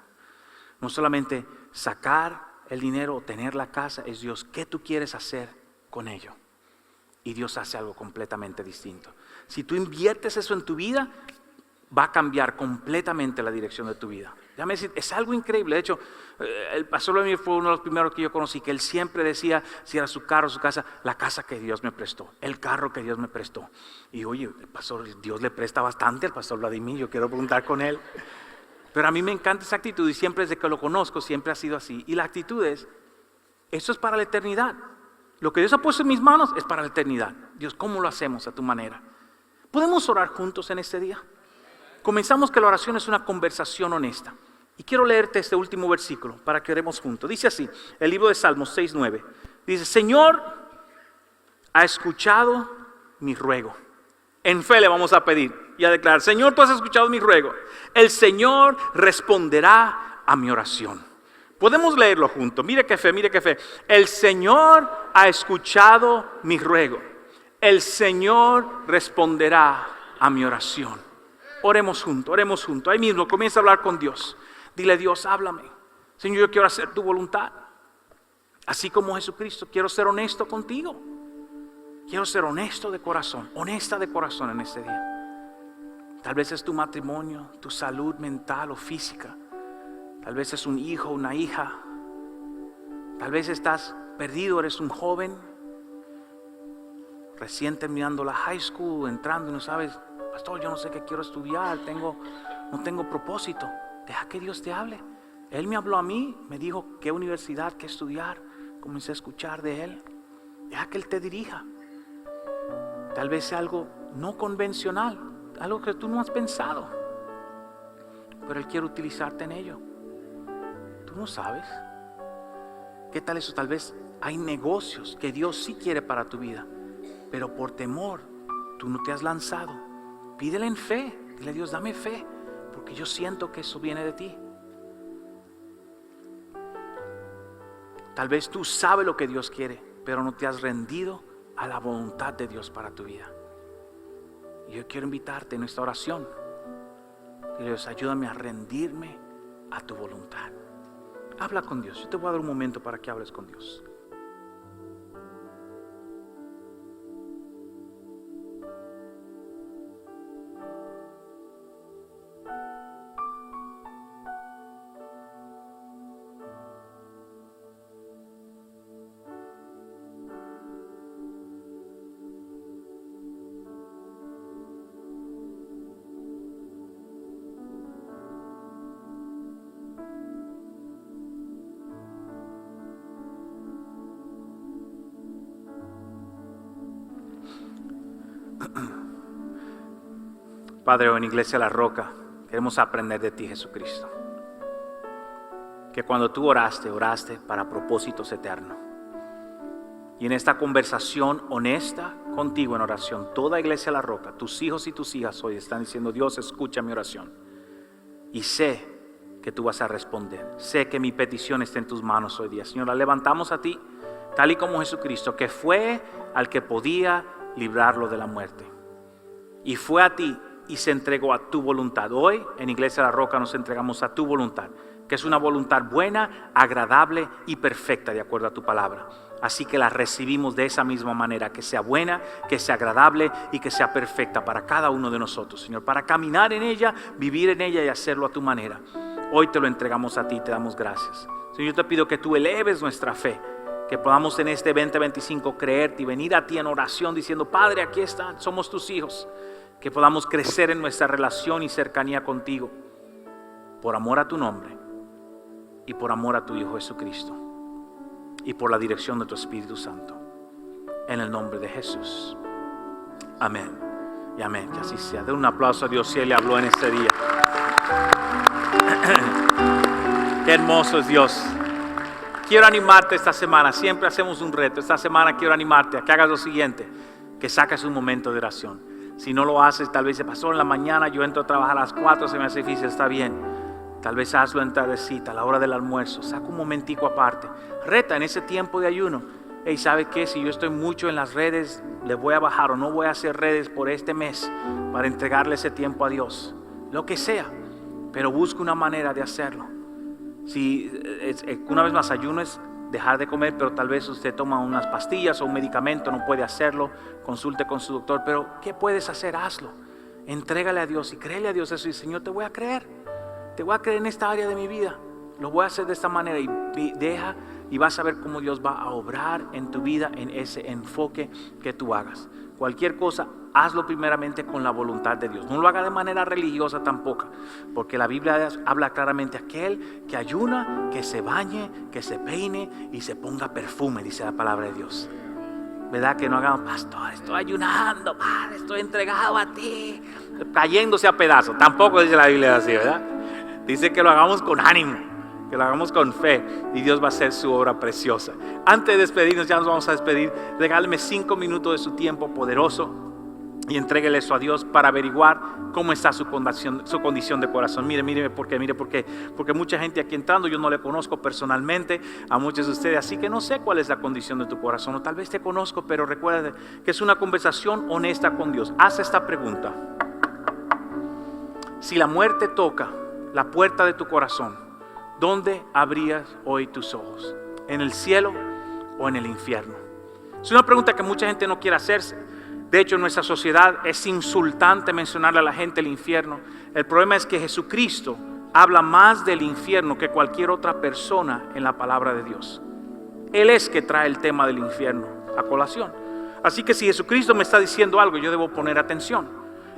No solamente sacar el dinero o tener la casa, es Dios, ¿qué tú quieres hacer con ello? Y Dios hace algo completamente distinto. Si tú inviertes eso en tu vida, va a cambiar completamente la dirección de tu vida. Déjame decir, es algo increíble. De hecho, el pastor Vladimir fue uno de los primeros que yo conocí, que él siempre decía, si era su carro, su casa, la casa que Dios me prestó, el carro que Dios me prestó. Y oye, el pastor, Dios le presta bastante al pastor Vladimir, yo quiero preguntar con él. Pero a mí me encanta esa actitud y siempre desde que lo conozco, siempre ha sido así. Y la actitud es, eso es para la eternidad. Lo que Dios ha puesto en mis manos es para la eternidad. Dios, ¿cómo lo hacemos a tu manera? ¿Podemos orar juntos en este día? Comenzamos que la oración es una conversación honesta. Y quiero leerte este último versículo para que oremos juntos. Dice así, el libro de Salmos 6:9. Dice, Señor, ha escuchado mi ruego. En fe le vamos a pedir y a declarar, Señor, tú has escuchado mi ruego. El Señor responderá a mi oración. Podemos leerlo juntos. Mire qué fe. El Señor ha escuchado mi ruego. El Señor responderá a mi oración. Oremos juntos. Ahí mismo comienza a hablar con Dios. Dile, Dios, háblame. Señor, yo quiero hacer tu voluntad. Así como Jesucristo, quiero ser honesto contigo. Quiero ser honesto de corazón, honesta de corazón en este día. Tal vez es tu matrimonio, tu salud mental o física. Tal vez es un hijo, una hija. Tal vez estás perdido, eres un joven recién terminando la high school, entrando y no sabes, pastor, yo no sé qué quiero estudiar, no tengo propósito. deja que Dios te hable. Él me habló a mí, me dijo qué universidad, qué estudiar. Comencé a escuchar de Él. Deja que Él te dirija. Tal vez sea algo no convencional, algo que tú no has pensado, pero Él quiere utilizarte en ello. Tú no sabes. ¿Qué tal eso? Tal vez hay negocios que Dios sí quiere para tu vida, pero por temor tú no te has lanzado. Pídele en fe. Dile a Dios, dame fe, porque yo siento que eso viene de ti. Tal vez tú sabes lo que Dios quiere, pero no te has rendido a la voluntad de Dios para tu vida. Y yo quiero invitarte en esta oración. Dile, Dios, ayúdame a rendirme a tu voluntad. Habla con Dios. Yo te voy a dar un momento para que hables con Dios. Padre, hoy en Iglesia La Roca queremos aprender de ti, Jesucristo. Que cuando tú oraste para propósitos eternos. Y en esta conversación honesta contigo en oración, toda Iglesia La Roca, tus hijos y tus hijas hoy están diciendo, Dios, escucha mi oración. Y sé que tú vas a responder. Sé que mi petición está en tus manos hoy día. Señor, la levantamos a ti, tal y como Jesucristo, que fue al que podía librarlo de la muerte. Y fue a ti y se entregó a tu voluntad. Hoy en Iglesia La Roca nos entregamos a tu voluntad, que es una voluntad buena, agradable y perfecta de acuerdo a tu palabra. Así que la recibimos de esa misma manera, que sea buena, que sea agradable y que sea perfecta para cada uno de nosotros, Señor, para caminar en ella, vivir en ella y hacerlo a tu manera. Hoy te lo entregamos a ti, te damos gracias. Señor, yo te pido que tú eleves nuestra fe, que podamos en este 2025 creerte y venir a ti en oración diciendo, Padre, aquí están, somos tus hijos. Que podamos crecer en nuestra relación y cercanía contigo, por amor a tu nombre y por amor a tu Hijo Jesucristo y por la dirección de tu Espíritu Santo, en el nombre de Jesús. Amén y amén. Que así sea. Den un aplauso a Dios si Él le habló en este día. Qué hermoso es Dios. Quiero animarte esta semana. Siempre hacemos un reto. Esta semana quiero animarte a que hagas lo siguiente, que saques un momento de oración. Si no lo haces, tal vez se pasó en la mañana, yo entro a trabajar a las 4, se me hace difícil, está bien. Tal vez hazlo en tardecita, a la hora del almuerzo. Saca un momentico aparte. Reta en ese tiempo de ayuno. Hey, ¿sabe qué? Si yo estoy mucho en las redes, le voy a bajar o no voy a hacer redes por este mes para entregarle ese tiempo a Dios. Lo que sea, pero busca una manera de hacerlo. Si una vez más, ayuno es dejar de comer, pero tal vez usted toma unas pastillas o un medicamento, no puede hacerlo, consulte con su doctor, pero ¿qué puedes hacer? Hazlo, entrégale a Dios y créele a Dios eso y Señor, te voy a creer en esta área de mi vida, lo voy a hacer de esta manera y deja y vas a ver cómo Dios va a obrar en tu vida en ese enfoque que tú hagas. Cualquier cosa, hazlo primeramente con la voluntad de Dios. No lo haga de manera religiosa tampoco, porque la Biblia habla claramente aquel que ayuna, que se bañe, que se peine y se ponga perfume, dice la palabra de Dios. ¿Verdad? Que no hagamos, pastor, estoy ayunando, padre, estoy entregado a ti, cayéndose a pedazos. Tampoco dice la Biblia así, ¿verdad? Dice que lo hagamos con ánimo, que lo hagamos con fe y Dios va a hacer su obra preciosa. Antes de despedirnos, ya nos vamos a despedir. Regáleme 5 minutos de su tiempo poderoso y entréguele eso a Dios para averiguar cómo está su condición de corazón. Mire por qué. Porque mucha gente aquí entrando, yo no le conozco personalmente a muchos de ustedes, así que no sé cuál es la condición de tu corazón, o tal vez te conozco, pero recuerda que es una conversación honesta con Dios. Haz esta pregunta: si la muerte toca la puerta de tu corazón, ¿dónde abrías hoy tus ojos? ¿En el cielo o en el infierno? Es una pregunta que mucha gente no quiere hacerse. De hecho, en nuestra sociedad es insultante mencionarle a la gente el infierno. El problema es que Jesucristo habla más del infierno que cualquier otra persona en la palabra de Dios. Él es que trae el tema del infierno a colación. Así que si Jesucristo me está diciendo algo, yo debo poner atención.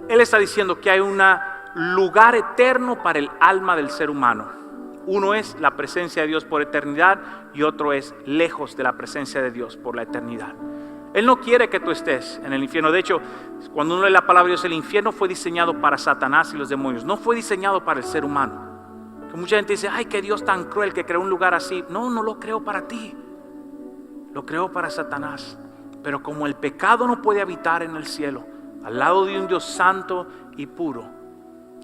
Él está diciendo que hay una lugar eterno para el alma del ser humano. Uno es la presencia de Dios por eternidad y otro es lejos de la presencia de Dios por la eternidad. Él no quiere que tú estés en el infierno. De hecho, cuando uno lee la palabra de Dios, el infierno fue diseñado para Satanás y los demonios. No fue diseñado para el ser humano. Que mucha gente dice, ay, qué Dios tan cruel que creó un lugar así. No, no lo creó para ti. Lo creó para Satanás. Pero como el pecado no puede habitar en el cielo, al lado de un Dios santo y puro,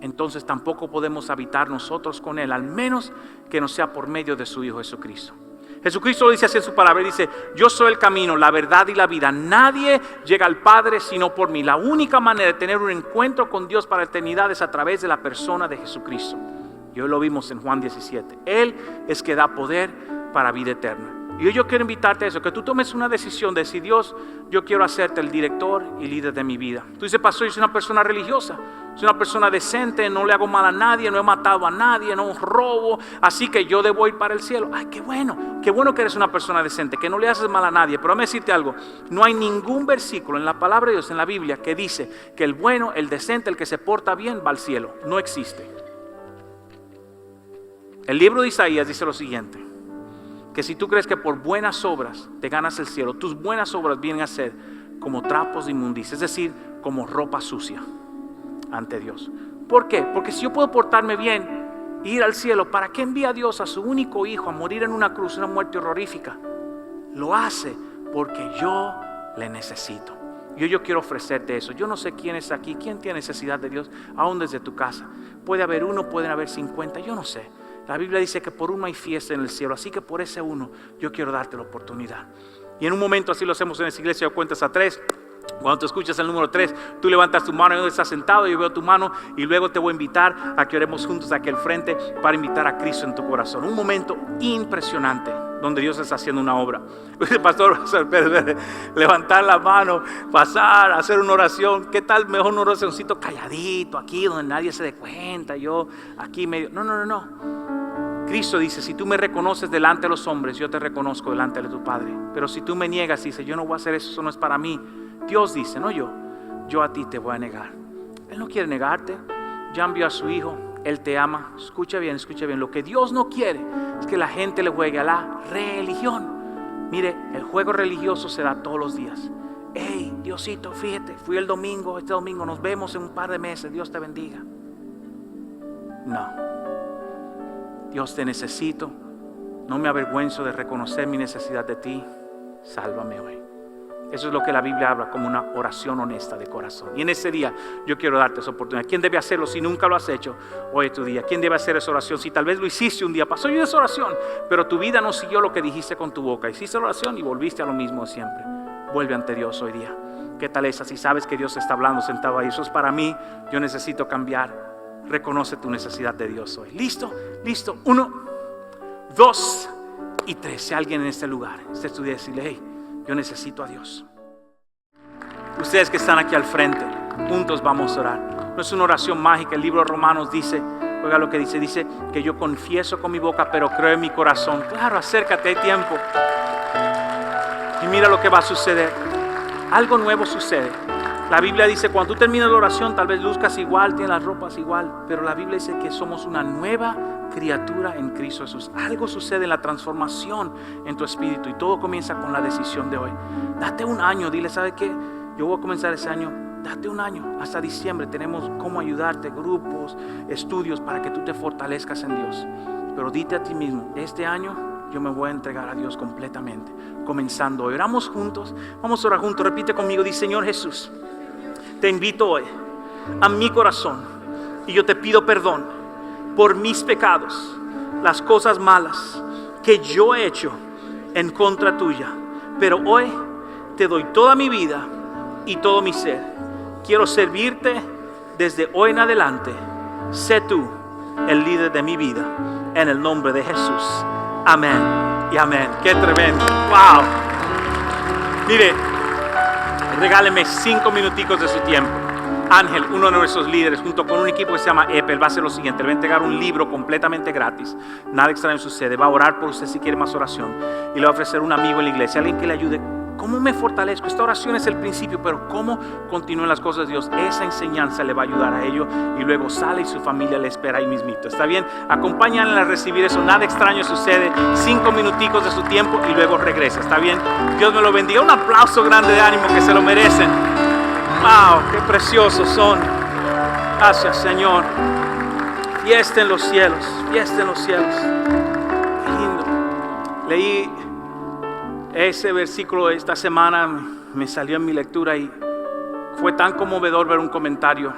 entonces tampoco podemos habitar nosotros con Él, al menos que no sea por medio de su Hijo Jesucristo. Jesucristo lo dice así en su palabra, dice, yo soy el camino, la verdad y la vida. Nadie llega al Padre sino por mí. La única manera de tener un encuentro con Dios para la eternidad es a través de la persona de Jesucristo. Y hoy lo vimos en Juan 17. Él es que da poder para vida eterna. Y hoy yo quiero invitarte a eso, que tú tomes una decisión de decir, Dios, yo quiero hacerte el director y líder de mi vida. Tú dices, pastor, yo soy una persona religiosa, soy una persona decente, no le hago mal a nadie, no he matado a nadie, no robo, así que yo debo ir para el cielo. Ay, qué bueno que eres una persona decente, que no le haces mal a nadie. Pero déjame decirte algo, no hay ningún versículo en la palabra de Dios, en la Biblia, que dice que el bueno, el decente, el que se porta bien va al cielo. No existe. El libro de Isaías dice lo siguiente, que si tú crees que por buenas obras te ganas el cielo, tus buenas obras vienen a ser como trapos de inmundicia, es decir, como ropa sucia ante Dios. ¿Por qué? Porque si yo puedo portarme bien e ir al cielo, ¿para qué envía a Dios a su único hijo a morir en una cruz, una muerte horrorífica? Lo hace porque yo le necesito. Yo quiero ofrecerte eso. Yo no sé quién es aquí, quién tiene necesidad de Dios, aún desde tu casa. Puede haber uno, pueden haber 50, yo no sé. La Biblia dice que por uno hay fiesta en el cielo, así que por ese uno yo quiero darte la oportunidad. Y en un momento así lo hacemos en esta iglesia, cuentas a 3. Cuando tú escuchas el número 3, tú levantas tu mano y donde estás sentado, yo veo tu mano y luego te voy a invitar a que oremos juntos aquí al frente para invitar a Cristo en tu corazón. Un momento impresionante donde Dios está haciendo una obra. El pastor, levantar la mano, pasar, hacer una oración. ¿Qué tal mejor una oracióncito calladito aquí donde nadie se dé cuenta? Yo aquí medio. No. Cristo dice, si tú me reconoces delante de los hombres, yo te reconozco delante de tu Padre. Pero si tú me niegas y dices, yo no voy a hacer eso, eso no es para mí. Dios dice, no yo a ti te voy a negar. Él no quiere negarte. Ya envió a su Hijo, Él te ama. Escucha bien. Lo que Dios no quiere es que la gente le juegue a la religión. Mire, el juego religioso se da todos los días. Hey, Diosito, fíjate, fui el domingo, este domingo nos vemos en un par de meses, Dios te bendiga. No. Dios, te necesito, no me avergüenzo de reconocer mi necesidad de ti, sálvame hoy. Eso es lo que la Biblia habla como una oración honesta de corazón. Y en ese día yo quiero darte esa oportunidad. ¿Quién debe hacerlo si nunca lo has hecho? Hoy es tu día. ¿Quién debe hacer esa oración? Si tal vez lo hiciste un día, pasó yo esa oración, pero tu vida no siguió lo que dijiste con tu boca. Hiciste la oración y volviste a lo mismo de siempre. Vuelve ante Dios hoy día. ¿Qué tal es? Si sabes que Dios está hablando sentado ahí, eso es para mí, yo necesito cambiar. Reconoce tu necesidad de Dios hoy. ¿Listo? 1, 2 y 3. Si alguien en este lugar, este estudio, decirle, hey, yo necesito a Dios. Ustedes que están aquí al frente, juntos vamos a orar. No es una oración mágica. El libro de Romanos dice, oiga lo que dice que yo confieso con mi boca, pero creo en mi corazón. Claro, acércate, hay tiempo. Y mira lo que va a suceder. Algo nuevo sucede. La Biblia dice, cuando tú terminas la oración, tal vez luzcas igual, tienes las ropas igual, pero la Biblia dice que somos una nueva criatura en Cristo Jesús. Algo sucede en la transformación en tu espíritu y todo comienza con la decisión de hoy. Date un año, dile, ¿sabe qué? Yo voy a comenzar ese año. Date un año, hasta diciembre tenemos cómo ayudarte, grupos, estudios para que tú te fortalezcas en Dios. Pero dite a ti mismo, este año yo me voy a entregar a Dios completamente. Comenzando hoy, oramos juntos, vamos a orar juntos, repite conmigo, dice, Señor Jesús, te invito hoy a mi corazón y yo te pido perdón por mis pecados, las cosas malas que yo he hecho en contra tuya. Pero hoy te doy toda mi vida y todo mi ser. Quiero servirte desde hoy en adelante. Sé tú el líder de mi vida, en el nombre de Jesús. Amén y amén. Qué tremendo. Wow. Mire, regáleme 5 minuticos de su tiempo. Ángel, uno de nuestros líderes, junto con un equipo que se llama Apple, va a hacer lo siguiente: le va a entregar un libro completamente gratis, nada extraño sucede, va a orar por usted si quiere más oración, y le va a ofrecer un amigo en la iglesia, alguien que le ayude ¿Cómo me fortalezco? Esta oración es el principio, pero ¿cómo continúan las cosas de Dios? Esa enseñanza le va a ayudar a ello, y luego sale y su familia le espera ahí mismito. ¿Está bien? Acompáñanle a recibir eso. Nada extraño sucede. 5 minuticos de su tiempo y luego regresa. ¿Está bien? Dios me lo bendiga. Un aplauso grande de ánimo, que se lo merecen. ¡Wow! ¡Qué preciosos son! Gracias, Señor. Fiesta en los cielos. Fiesta en los cielos. Qué lindo. Leí ese versículo esta semana, me salió en mi lectura y fue tan conmovedor ver un comentario.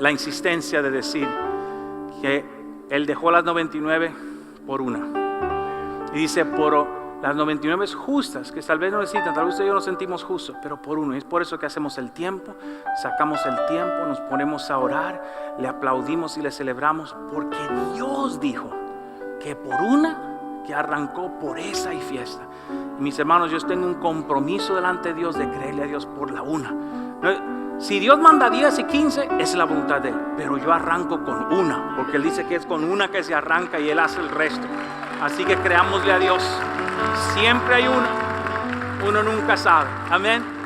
La insistencia de decir que Él dejó las 99 por una. Y dice, por las 99 justas, que tal vez no necesitan, tal vez usted y yo nos sentimos justos, pero por uno. Y es por eso que hacemos el tiempo, sacamos el tiempo, nos ponemos a orar, le aplaudimos y le celebramos, porque Dios dijo que por una, que arrancó por esa y fiesta. Y mis hermanos, yo tengo un compromiso delante de Dios de creerle a Dios por la una. Si Dios manda 10 y 15, es la voluntad de Él, pero yo arranco con una, porque Él dice que es con una que se arranca y Él hace el resto. Así que creámosle a Dios. Siempre hay una, uno nunca sabe. Amén.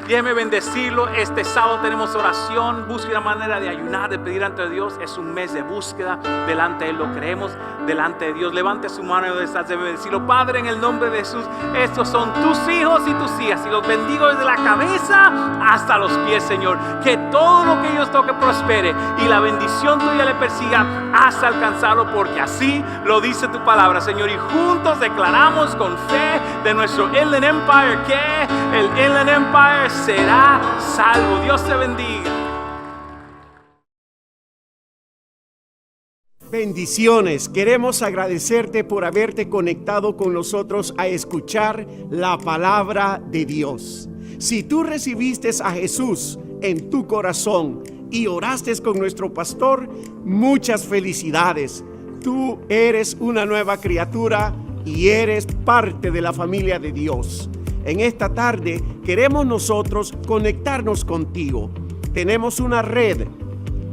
Déjeme bendecirlo. Este sábado tenemos oración. Busque una manera de ayunar, de pedir ante Dios. Es un mes de búsqueda. Delante de Él lo creemos. Delante de Dios. Levante su mano y debe decirlo. Padre, en el nombre de Jesús, estos son tus hijos y tus hijas. Y los bendigo desde la cabeza hasta los pies, Señor. Que todo lo que ellos toquen prospere. Y la bendición tuya le persiga hasta alcanzarlo. Porque así lo dice tu palabra, Señor. Y juntos declaramos con fe de nuestro Inland Empire que el Inland Empire será salvo. Dios te bendiga. Bendiciones. Queremos agradecerte por haberte conectado con nosotros a escuchar la palabra de Dios. Si tú recibiste a Jesús en tu corazón y oraste con nuestro pastor, muchas felicidades. Tú eres una nueva criatura y eres parte de la familia de Dios. En esta tarde queremos nosotros conectarnos contigo. Tenemos una red,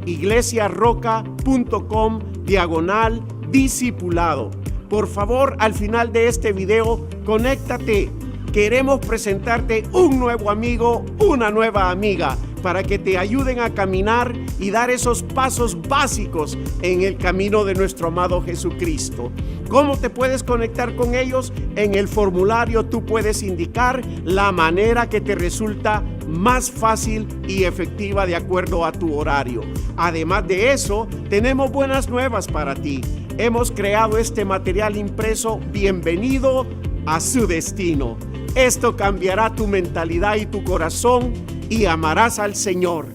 iglesiarroca.com/discipulado. Por favor, al final de este video, conéctate. Queremos presentarte un nuevo amigo, una nueva amiga, para que te ayuden a caminar y dar esos pasos básicos en el camino de nuestro amado Jesucristo. ¿Cómo te puedes conectar con ellos? En el formulario tú puedes indicar la manera que te resulta más fácil y efectiva de acuerdo a tu horario. Además de eso, tenemos buenas nuevas para ti. Hemos creado este material impreso Bienvenido a su destino. Esto cambiará tu mentalidad y tu corazón y amarás al Señor.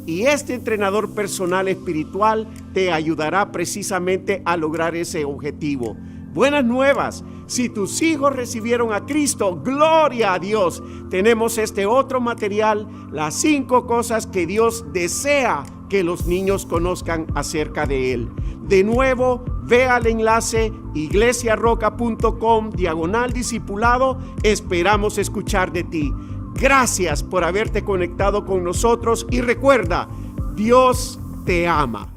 Y este entrenador personal espiritual te ayudará precisamente a lograr ese objetivo. Buenas nuevas. Si tus hijos recibieron a Cristo, gloria a Dios. Tenemos este otro material, las 5 cosas que Dios desea que los niños conozcan acerca de Él. De nuevo, ve al enlace iglesiarroca.com/discipulado. Esperamos escuchar de ti. Gracias por haberte conectado con nosotros y recuerda, Dios te ama.